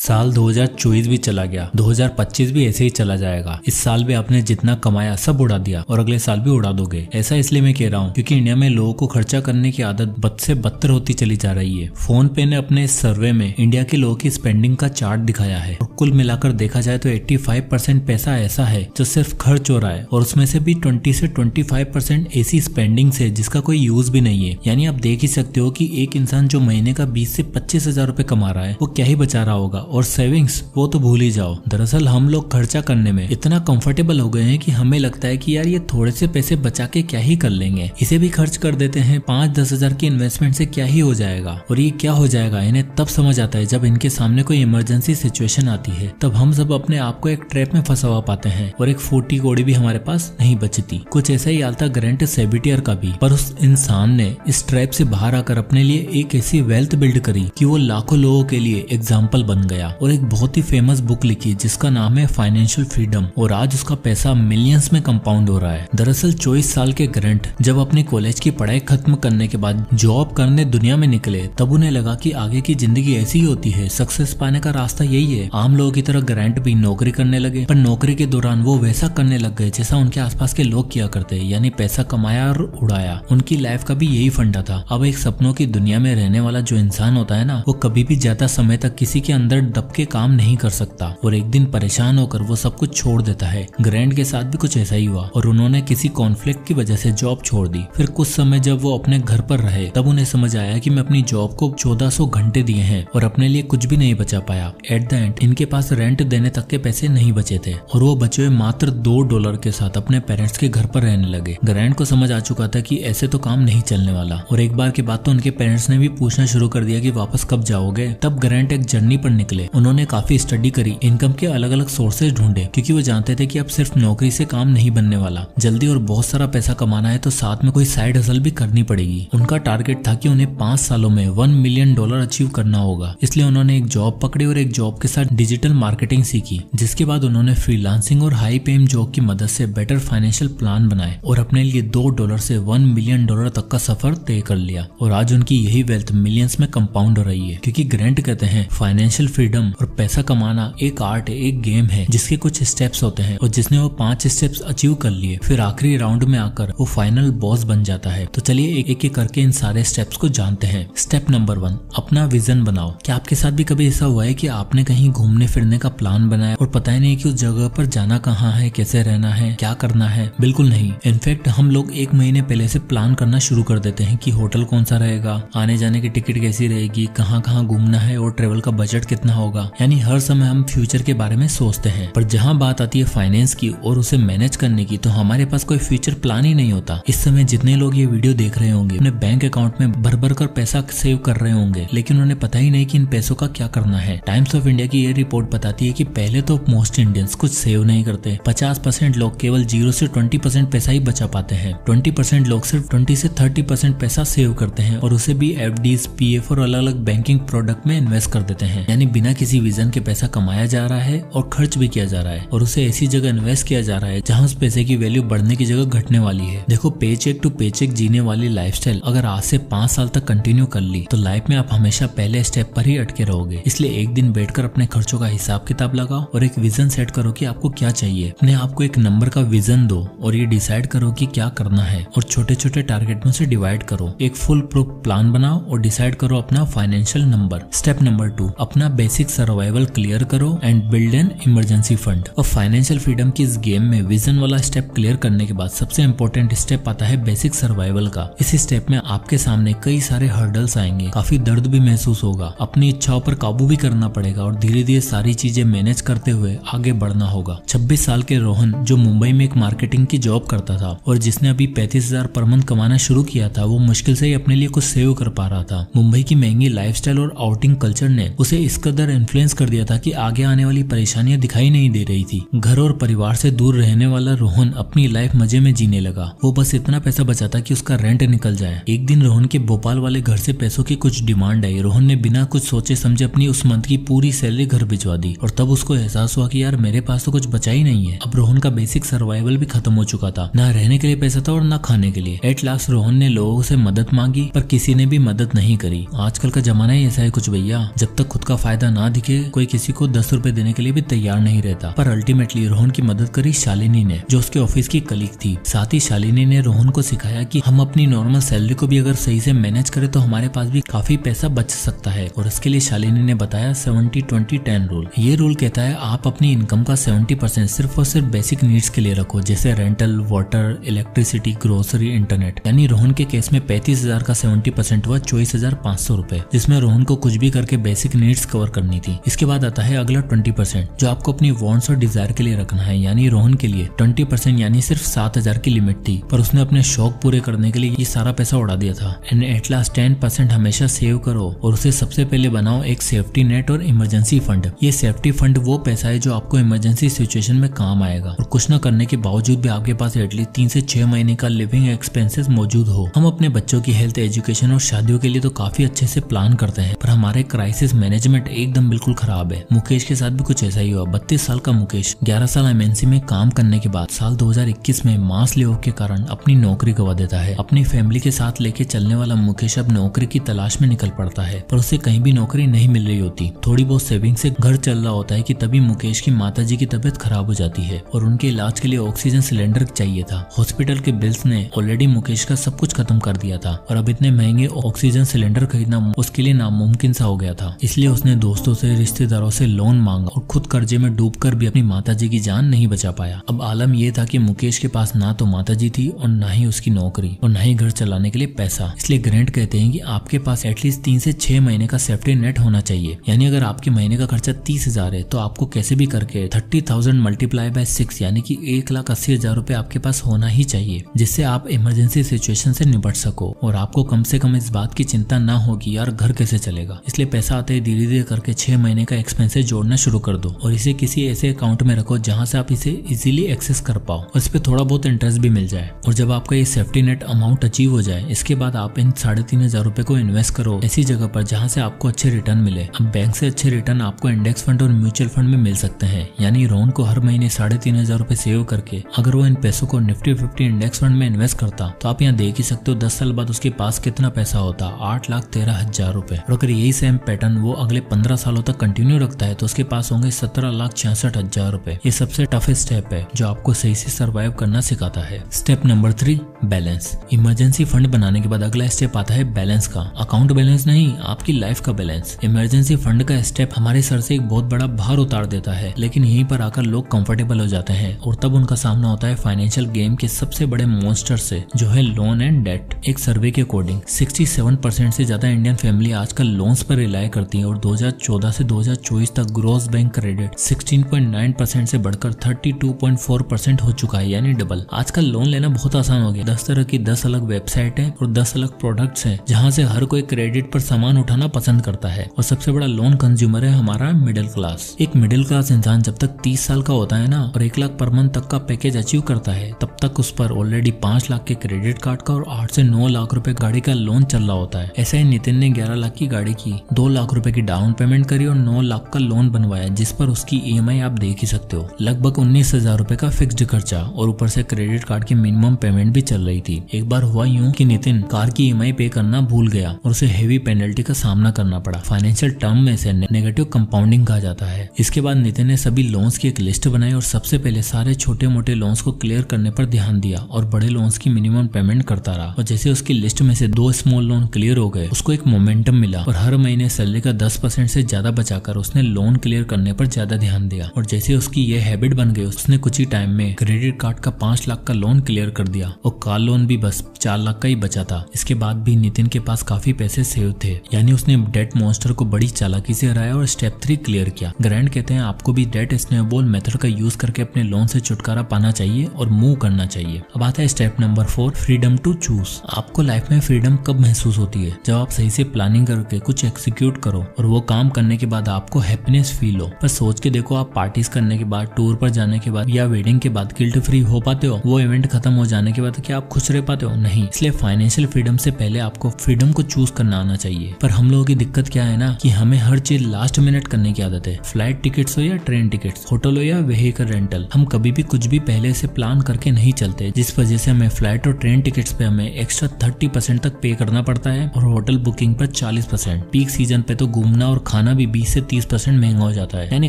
साल 2024 भी चला गया, 2025 भी ऐसे ही चला जाएगा। इस साल भी आपने जितना कमाया सब उड़ा दिया और अगले साल भी उड़ा दोगे। ऐसा इसलिए मैं कह रहा हूँ क्योंकि इंडिया में लोगों को खर्चा करने की आदत बद से बदतर होती चली जा रही है। फोन पे ने अपने सर्वे में इंडिया के लोगों की स्पेंडिंग का चार्ट दिखाया है और कुल मिलाकर देखा जाए तो 85% पैसा ऐसा है जो सिर्फ खर्च हो रहा है और उसमें से भी 20 से 25% ऐसी स्पेंडिंग है जिसका कोई यूज भी नहीं है। यानी आप देख ही सकते हो कि एक इंसान जो महीने का 20 से 25 हजार रुपए कमा रहा है वो क्या ही बचा रहा होगा, और सेविंग्स वो तो भूल ही जाओ। दरअसल हम लोग खर्चा करने में इतना कंफर्टेबल हो गए हैं कि हमें लगता है कि यार ये थोड़े से पैसे बचा के क्या ही कर लेंगे, इसे भी खर्च कर देते हैं। 5-10 हजार की इन्वेस्टमेंट से क्या ही हो जाएगा। और ये क्या हो जाएगा इन्हें तब समझ आता है जब इनके सामने कोई इमरजेंसी सिचुएशन आती है, तब हम सब अपने आप को एक ट्रैप में फंसा हुआ पाते हैं और एक 40 कौड़ी भी हमारे पास नहीं बचती। कुछ ऐसा ही हाल था गारंटी सेबिटियर का भी, पर उस इंसान ने इस ट्रैप से बाहर आकर अपने लिए एक ऐसी वेल्थ बिल्ड करी कि वो लाखों लोगों के लिए एग्जाम्पल बन गया और एक बहुत ही फेमस बुक लिखी जिसका नाम है फाइनेंशियल फ्रीडम, और आज उसका पैसा मिलियंस में कंपाउंड हो रहा है। दरअसल 24 साल के ग्रंट जब अपने कॉलेज की पढ़ाई खत्म करने के बाद जॉब करने दुनिया में निकले, तब उन्हें लगा कि आगे की जिंदगी ऐसी ही होती है, सक्सेस पाने का रास्ता यही है। आम लोगों की तरह ग्रंट भी नौकरी करने लगे, पर नौकरी के दौरान वो वैसा करने लग गए जैसा उनके आसपास के लोग किया करते, यानी पैसा कमाया और उड़ाया। उनकी लाइफ का भी यही फंडा था। अब एक सपनों की दुनिया में रहने वाला जो इंसान होता है ना, वो कभी भी ज्यादा समय तक किसी के अंदर दब के काम नहीं कर सकता और एक दिन परेशान होकर वो सब कुछ छोड़ देता है। ग्रैंड के साथ भी कुछ ऐसा ही हुआ और उन्होंने किसी कॉन्फ्लिक्ट की वजह से जॉब छोड़ दी। फिर कुछ समय जब वो अपने घर पर रहे, तब उन्हें समझ आया कि मैं अपनी जॉब को 1400 घंटे दिए हैं और अपने लिए कुछ भी नहीं बचा पाया। एट द एंड इनके पास रेंट देने तक के पैसे नहीं बचे थे और वो बचे हुए मात्र $2 के साथ अपने पेरेंट्स के घर पर रहने लगे। ग्रैंड को समझ आ चुका था कि ऐसे तो काम नहीं चलने वाला, और एक बार के बाद तो उनके पेरेंट्स ने भी पूछना शुरू कर दिया कि वापस कब जाओगे। तब ग्रैंड एक जर्नी पर निकले। उन्होंने काफी स्टडी करी, इनकम के अलग अलग सोर्सेज ढूंढे, क्योंकि वो जानते थे कि अब सिर्फ नौकरी से काम नहीं बनने वाला। जल्दी और बहुत सारा पैसा कमाना है तो साथ में कोई साइड हसल भी करनी पड़ेगी। उनका टारगेट था कि उन्हें 5 सालों में $1 मिलियन अचीव करना होगा। इसलिए उन्होंने एक जॉब पकड़ी और एक जॉब के साथ डिजिटल मार्केटिंग सीखी, जिसके बाद उन्होंने फ्रीलांसिंग और हाई पेइंग जॉब की मदद से बेटर फाइनेंशियल प्लान बनाए और अपने लिए $2 से $1 मिलियन तक का सफर तय कर लिया। और आज उनकी यही वेल्थ मिलियंस में कंपाउंड हो रही है, क्योंकि ग्रैंट कहते हैं फाइनेंशियल फ्रीडम और पैसा कमाना एक आर्ट है, एक गेम है जिसके कुछ स्टेप्स होते हैं, और जिसने वो 5 स्टेप्स अचीव कर लिए फिर आखिरी राउंड में आकर वो फाइनल बॉस बन जाता है। तो चलिए एक एक करके इन सारे स्टेप्स को जानते हैं। स्टेप नंबर 1, अपना विजन बनाओ। क्या आपके साथ भी कभी ऐसा हुआ है कि आपने कहीं घूमने फिरने का प्लान बनाया और पता ही नहीं कि उस जगह पर जाना कहाँ है, कैसे रहना है, क्या करना है? बिल्कुल नहीं। इनफैक्ट हम लोग 1 महीने पहले से प्लान करना शुरू कर देते हैं कि होटल कौन सा रहेगा, आने जाने की टिकट कैसी रहेगी, कहाँ कहाँ घूमना है और ट्रेवल का बजट कितना होगा। यानी हर समय हम फ्यूचर के बारे में सोचते हैं, पर जहाँ बात आती है फाइनेंस की और उसे मैनेज करने की, तो हमारे पास कोई फ्यूचर प्लान ही नहीं होता। इस समय जितने लोग ये वीडियो देख रहे होंगे अपने बैंक अकाउंट में भर भर कर पैसा सेव कर रहे होंगे, लेकिन उन्हें पता ही नहीं कि इन पैसों का क्या करना है। टाइम्स ऑफ इंडिया की ये रिपोर्ट बताती है कि पहले तो मोस्ट इंडियंस कुछ सेव नहीं करते। 50% लोग केवल 0 से 20% पैसा ही बचा पाते हैं। 20% लोग सिर्फ 20 से 30% पैसा सेव करते हैं और उसे भी FDs, PF और अलग अलग बैंकिंग प्रोडक्ट में इन्वेस्ट कर देते हैं। यानी बिना किसी विजन के पैसा कमाया जा रहा है और खर्च भी किया जा रहा है, और उसे ऐसी जगह इन्वेस्ट किया जा रहा है जहाँ उस पैसे की वैल्यू बढ़ने की जगह घटने वाली है। देखो, पेचेक टू पेचेक जीने वाली लाइफस्टाइल अगर आज से 5 साल तक कंटिन्यू कर ली तो लाइफ में आप हमेशा पहले स्टेप पर ही अटके रहोगे। इसलिए एक दिन बैठकर अपने खर्चों का हिसाब किताब लगाओ और एक विजन सेट करो कि आपको क्या चाहिए। अपने आप को एक नंबर का विजन दो और ये डिसाइड करो कि क्या करना है, और छोटे छोटे टारगेट में से डिवाइड करो। एक फुल प्रूफ प्लान बनाओ और डिसाइड करो अपना फाइनेंशियल नंबर। स्टेप नंबर 2, अपना बेसिक सर्वाइवल क्लियर करो and build an emergency fund. और फाइनेंशियल फ्रीडम की इस गेम में विजन वाला स्टेप क्लियर करने के बाद सबसे इंपॉर्टेंट स्टेप आता है बेसिक सर्वाइवल का। इस स्टेप में आपके सामने कई सारे हर्डल्स आएंगे, काफी दर्द भी महसूस होगा, अपनी इच्छाओं पर काबू भी करना पड़ेगा और धीरे धीरे सारी चीजें मैनेज करते हुए आगे बढ़ना होगा। 26 साल के रोहन, जो मुंबई में एक मार्केटिंग की जॉब करता था और जिसने अभी 35,000 पर मंथ कमाना शुरू किया था, वो मुश्किल से ही अपने लिए कुछ सेव कर पा रहा था। मुंबई की महंगी लाइफस्टाइल और आउटिंग कल्चर ने उसे इस कदर इन्फ्लुएंस कर दिया था कि आगे आने वाली परेशानियां दिखाई नहीं दे रही थी। घर और परिवार से दूर रहने वाला रोहन अपनी लाइफ मजे में जीने लगा। वो बस इतना पैसा बचाता कि उसका रेंट निकल जाए। एक दिन रोहन के भोपाल वाले घर से पैसों की कुछ डिमांड आई। रोहन ने बिना कुछ सोचे समझे अपनी उस मंथ की पूरी सैलरी घर भिजवा दी, और तब उसको एहसास हुआ कि यार मेरे पास तो कुछ बचा ही नहीं है। अब रोहन का बेसिक सर्वाइवल भी खत्म हो चुका था, ना रहने के लिए पैसा था और ना खाने के लिए। एट लास्ट रोहन ने लोगों से मदद मांगी, पर किसी ने भी मदद नहीं करी। आजकल का जमाना ही ऐसा है कुछ भैया, जब तक खुद का फायदा ना दिखे कोई किसी को 10 रुपए देने के लिए भी तैयार नहीं रहता। पर अल्टीमेटली रोहन की मदद करी शालिनी ने, जो उसके ऑफिस की कलीग थी। साथ ही शालिनी ने रोहन को सिखाया कि हम अपनी नॉर्मल सैलरी को भी अगर सही से मैनेज करें तो हमारे पास भी काफी पैसा बच सकता है। और इसके लिए शालिनी ने बताया 70-20-10 रूल। ये रूल कहता है आप अपनी इनकम का 70% सिर्फ और सिर्फ बेसिक नीड्स के लिए रखो, जैसे rental, water, electricity, grocery, internet. यानी रोहन के केस में 35,000 का 70% हुआ 24,500 रुपए, जिसमें रोहन को कुछ भी करके बेसिक नीड्स कवर करनी थी। इसके बाद आता है अगला 20% जो आपको अपनी वांट्स और डिजायर के लिए रखना है। यानी रोहन के लिए 20% यानी सिर्फ 7,000 की लिमिट थी, पर उसने अपने शौक पूरे करने के लिए ये सारा पैसा उड़ा दिया था। एंड एट लास्ट 10% हमेशा सेव करो और उसे सबसे पहले बनाओ एक सेफ्टी नेट और इमरजेंसी फंड। ये सेफ्टी फंड वो पैसा है जो आपको इमरजेंसी सिचुएशन में काम आएगा और कुछ न करने के बावजूद भी आपके पास एटलीस्ट 3 से 6 महीने का लिविंग एक्सपेंसेस मौजूद हो। हम अपने बच्चों की हेल्थ, एजुकेशन और शादियों के लिए तो काफी अच्छे से प्लान करते हैं, पर हमारे क्राइसिस मैनेजमेंट एकदम बिल्कुल खराब है। मुकेश के साथ भी कुछ ऐसा ही हुआ। 32 साल का मुकेश 11 साल एमएनसी में काम करने के बाद साल 2021 में मास ले ऑफ के कारण अपनी नौकरी गवा देता है। अपनी फैमिली के साथ लेके चलने वाला मुकेश अब नौकरी की तलाश में निकल पड़ता है, पर उसे कहीं भी नौकरी नहीं मिल रही होती। थोड़ी बहुत सेविंग से घर चल रहा होता है कि तभी मुकेश की माताजी की तबीयत खराब हो जाती है और उनके इलाज के लिए ऑक्सीजन सिलेंडर चाहिए था। हॉस्पिटल के बिल्स ने ऑलरेडी मुकेश का सब कुछ खत्म कर दिया था और अब इतने महंगे ऑक्सीजन सिलेंडर खरीदना उसके लिए नामुमकिन सा हो गया था। इसलिए उसने दोस्तों से, रिश्तेदारों से लोन मांगा और खुद कर्जे में डूबकर भी अपनी माताजी की जान नहीं बचा पाया। अब आलम यह था कि मुकेश के पास ना तो माताजी थी और ना ही उसकी नौकरी और ना ही घर चलाने के लिए पैसा। इसलिए ग्रैंड कहते हैं कि आपके पास एटलीस्ट 3 से 6 महीने का सेफ्टी नेट होना चाहिए। यानी अगर आपके महीने का खर्चा 30,000 है तो आपको कैसे भी करके 30,000 मल्टीप्लाई बाय 6 यानी कि 1,80,000 रुपए आपके पास होना ही चाहिए, जिससे आप इमरजेंसी सिचुएशन से निपट सको और आपको कम से कम इस बात की चिंता ना होगी यार घर कैसे चलेगा। इसलिए पैसा आते ही धीरे धीरे करके 6 महीने का एक्सपेंसेस जोड़ना शुरू कर दो और इसे किसी ऐसे अकाउंट में रखो जहां से आप इसे इजीली एक्सेस कर पाओ और इस पे थोड़ा बहुत इंटरेस्ट भी मिल जाए। और जब आपका ये सेफ्टी नेट अमाउंट अचीव हो जाए, इसके बाद आप इन 3,500 रुपए को इन्वेस्ट करो ऐसी जगह पर जहां से आपको अच्छे रिटर्न मिले। अब बैंक से अच्छे रिटर्न आपको इंडेक्स फंड और म्यूचुअल फंड में मिल सकते हैं। यानी रोहन को हर महीने 3,500 रुपए सेव करके अगर वो इन पैसों को निफ्टी 50 इंडेक्स फंड में इन्वेस्ट करता तो आप यहाँ देख ही सकते हो 10 साल बाद उसके पास कितना पैसा होता, 8,13,000 रुपए। और अगर यही सेम पैटर्न वो अगले 15 सालों तक कंटिन्यू रखता है तो उसके पास होंगे 17,66,000 रुपए। ये सबसे टफेस्ट स्टेप है जो आपको सही से सर्वाइव करना सिखाता है। Step number 3, balance. Emergency fund बनाने के बाद अगला स्टेप आता है बैलेंस का। अकाउंट बैलेंस नहीं, आपकी लाइफ का बैलेंस। इमरजेंसी फंड का स्टेप हमारे सर से एक बहुत बड़ा भार उतार देता है, लेकिन यहीं पर आकर लोग कंफर्टेबल हो जाते हैं और तब उनका सामना होता है फाइनेंशियल गेम के सबसे बड़े मॉन्स्टर से, जो है लोन एंड डेट। एक सर्वे के अकॉर्डिंग 67% से ज्यादा इंडियन फैमिली आजकल लोन्स पर रिलाय करती है और 2014 से 2024 तक ग्रॉस बैंक क्रेडिट 16.9% से बढ़कर 32.4% हो चुका है, यानी डबल। आजकल लोन लेना बहुत आसान हो गया। 10 तरह की 10 अलग वेबसाइट है और 10 अलग प्रोडक्ट्स हैं जहां से हर कोई क्रेडिट पर सामान उठाना पसंद करता है। और सबसे बड़ा लोन कंज्यूमर है हमारा मिडिल क्लास। एक मिडिल क्लास इंसान जब तक 30 साल का होता है ना और 1 लाख पर मंथ तक का पैकेज अचीव करता है, तब तक उस पर ऑलरेडी 5 लाख के क्रेडिट कार्ड का और 8 से 9 लाख रुपए गाड़ी का लोन चल रहा होता है। ऐसा ही नितिन ने 11 लाख की गाड़ी की, 2 लाख रुपए की डाउन पेमेंट करी और 9 लाख का लोन बनवाया, जिस पर उसकी EMI आप देख ही सकते हो, लगभग 19,000 रुपए का फिक्स्ड खर्चा और ऊपर से क्रेडिट कार्ड की मिनिमम पेमेंट भी चल रही थी। एक बार हुआ यूं कि नितिन कार की EMI पे करना भूल गया और उसे हेवी पेनल्टी का सामना करना पड़ा। फाइनेंशियल टर्म में से नेगेटिव कंपाउंडिंग कहा जाता है। इसके बाद नितिन ने सभी लोन्स की एक लिस्ट बनाई और सबसे पहले सारे छोटे मोटे लोन्स को क्लियर करने पर ध्यान दिया और बड़े लोन्स की मिनिमम पेमेंट करता रहा। और जैसे उसकी लिस्ट में से 2 स्मॉल लोन क्लियर हो गए, उसको एक मोमेंटम मिला और हर महीने सैलरी का 10% से ज्यादा बचाकर उसने लोन क्लियर करने पर ज्यादा ध्यान दिया। और जैसे उसकी ये हैबिट बन गई, उसने कुछ ही टाइम में क्रेडिट कार्ड का 5 लाख का लोन क्लियर कर दिया और कार लोन भी बस 4 लाख का ही बचा था। इसके बाद भी नितिन के पास काफी पैसे सेव थे, यानी उसने डेट मॉन्स्टर को बड़ी चालाकी से हराया और स्टेप 3 क्लियर किया। ग्रैंड कहते हैं आपको भी डेट स्नोबॉल मेथड का यूज करके अपने लोन से छुटकारा पाना चाहिए और मूव करना चाहिए। अब आता है step number 4, freedom to choose. आपको लाइफ में फ्रीडम कब महसूस होती है? जब आप सही से प्लानिंग करके कुछ एग्जीक्यूट करो और वो काम करने के बाद आपको हैप्पीनेस फील हो। पर सोच के देखो, आप पार्टीज करने के बाद, टूर पर जाने के बाद या वेडिंग के बाद गिल्ट फ्री हो पाते हो? वो इवेंट खत्म हो जाने के बाद क्या आप खुश रह पाते हो? नहीं। इसलिए फाइनेंशियल फ्रीडम से पहले आपको फ्रीडम को चूज करना आना चाहिए। पर हम लोगों की दिक्कत क्या है ना, कि हमें हर चीज लास्ट मिनट करने की आदत है। फ्लाइट टिकट्स हो या ट्रेन टिकट्स, होटल हो या व्हीकल रेंटल, हम कभी भी कुछ भी पहले से प्लान करके नहीं चलते, जिस वजह से हमें फ्लाइट और ट्रेन टिकट्स पे हमें एक्स्ट्रा 30% तक पे करना पड़ता है और होटल बुकिंग पर 40%। पीक सीजन पे तो घूमना और खाना भी 20 से 30% महंगा हो जाता है, यानी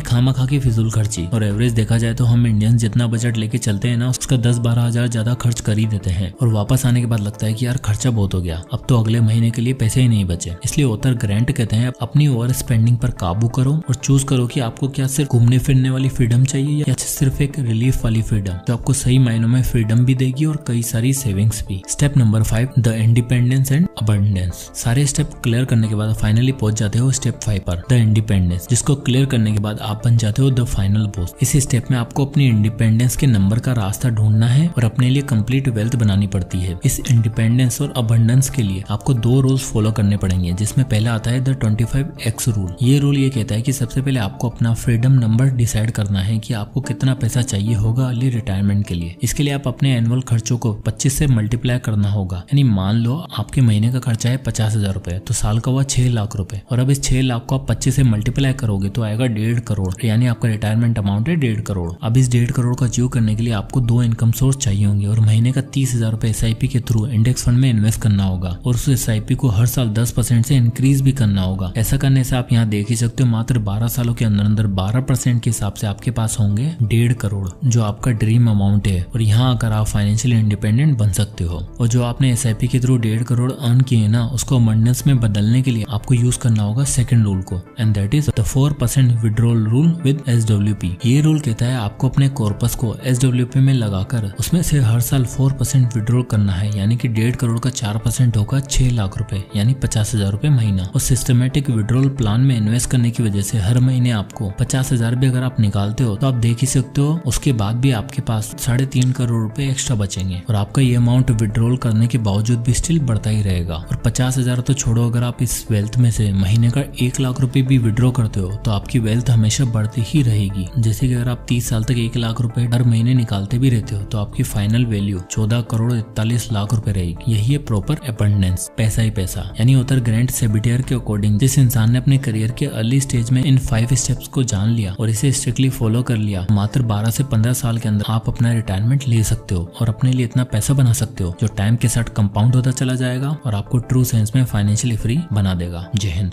खामा खा के फिजूल खर्ची। और एवरेज देखा जाए तो हम इंडियन जितना बजट लेके चलते हैं ना, उसका 10-12 हजार ज्यादा खर्च कर ही देते हैं और वापस आने के बाद लगता है कि यार खर्चा बहुत हो गया, अब तो अगले महीने के लिए पैसे ही नहीं बचे। इसलिए ऑथर ग्रांट कहते हैं अपनी ओवर स्पेंडिंग पर काबू करो और चूज करो कि आपको क्या सिर्फ घूमने फिरने वाली फ्रीडम चाहिए या सिर्फ एक रिलीफ वाली फ्रीडम जो आपको सही मायनों में फ्रीडम भी देगी और कई सारी सेविंग्स भी। Step number 5, the independence and abundance. सारे स्टेप क्लियर करने के बाद फाइनली पहुंच जाते हो स्टेप 5 पर, द इंडिपेंडेंस, जिसको क्लियर करने के बाद आप बन जाते हो द फाइनल बॉस। इस स्टेप में आपको अपनी इंडिपेंडेंस के नंबर का रास्ता ढूंढना है और अपने लिए कंप्लीट वेल्थ बनानी पड़ती है। इस इंडिपेंडेंस और अबंडेंस के लिए आपको 2 रूल्स फॉलो करने पड़ेंगे, जिसमें पहला आता है द 25x रूल। ये रूल ये कहता है कि सबसे पहले आपको अपना फ्रीडम नंबर डिसाइड करना है कि आपको कितना पैसा चाहिए होगा अर्ली रिटायरमेंट के लिए। इसके लिए आप अपने एनुअल खर्चों को 25 से मल्टीप्लाई करना होगा, यानी मान लो आपके महीने का खर्चा है 50,000 रुपए, तो साल का हुआ 6 लाख रुपए, और अब इस 6 लाख को आप 25 से मल्टीप्लाई करोगे तो आएगा 1.5 करोड़, यानी आपका रिटायरमेंट अमाउंट है 1.5 करोड़। अब इस 1.5 करोड़ का अचीव करने के लिए आपको 2 इनकम सोर्स चाहिए होंगे और महीने का 30,000 रुपए SIP के थ्रू इंडेक्स फंड में इन्वेस्ट करना होगा और उस SIP को हर साल 10% से इंक्रीज भी करना होगा। ऐसा करने से आप यहाँ देख ही सकते हो मात्र 12 सालों के अंदर 12% के हिसाब से आपके पास होंगे 1.5 करोड़, जो आपका ड्रीम अमाउंट है। और यहाँ आकर आप फाइनेंशियली इंडिपेंडेंट बन सकते हो। और जो आपने SIP के थ्रू 1.5 करोड़ अर्न किए ना, उसको अबंडेंस में बदलने के लिए आपको यूज करना होगा सेकंड रूल को, and that is the 4% withdrawal rule with SWP। ये रूल कहता है आपको अपने कॉर्पस को SWP में लगाकर उसमें से हर साल 4% विड्रॉल करना है, यानी कि 1.5 करोड़ का 4% होगा 6 लाख रुपए, यानी 50,000 रुपए महीना। और सिस्टमेटिक विड्रॉल प्लान में इन्वेस्ट करने की वजह से हर महीने आपको 50,000 भी अगर आप निकालते हो तो आप देख ही सकते हो उसके बाद भी आपके पास 3.5 करोड़ रुपए एक्स्ट्रा बचेंगे और आपका ये अमाउंट विड्रॉल करने के बावजूद भी स्टिल बढ़ता ही रहेगा। और 50,000 तो छोड़ो, अगर आप इस वेल्थ में से महीने का 1 लाख रुपए भी विड्रॉ करते हो तो आपकी वेल्थ हमेशा बढ़ती ही रहेगी। जैसे कि अगर आप 30 साल तक 1 लाख रुपए हर महीने निकालते भी रहते हो तो आपकी फाइनल वैल्यू 14 करोड़ 41 लाख रुपए रहेगी। यही है प्रॉपर अबंडेंस, पैसा ही पैसा। यानी ऑथर ग्रांट सेबिटियर के अकॉर्डिंग जिस इंसान ने अपने करियर के अर्ली स्टेज में इन 5 स्टेप्स को जान लिया और इसे स्ट्रिक्टली फॉलो कर लिया, मात्र 12 से 15 साल के अंदर आप अपना रिटायरमेंट ले सकते हो और अपने लिए इतना पैसा बना सकते हो जो टाइम के साथ कंपाउंड होता चला जाएगा और आपको ट्रू सेंस में फाइनेंशियली फ्री बना देगा। जय हिंद।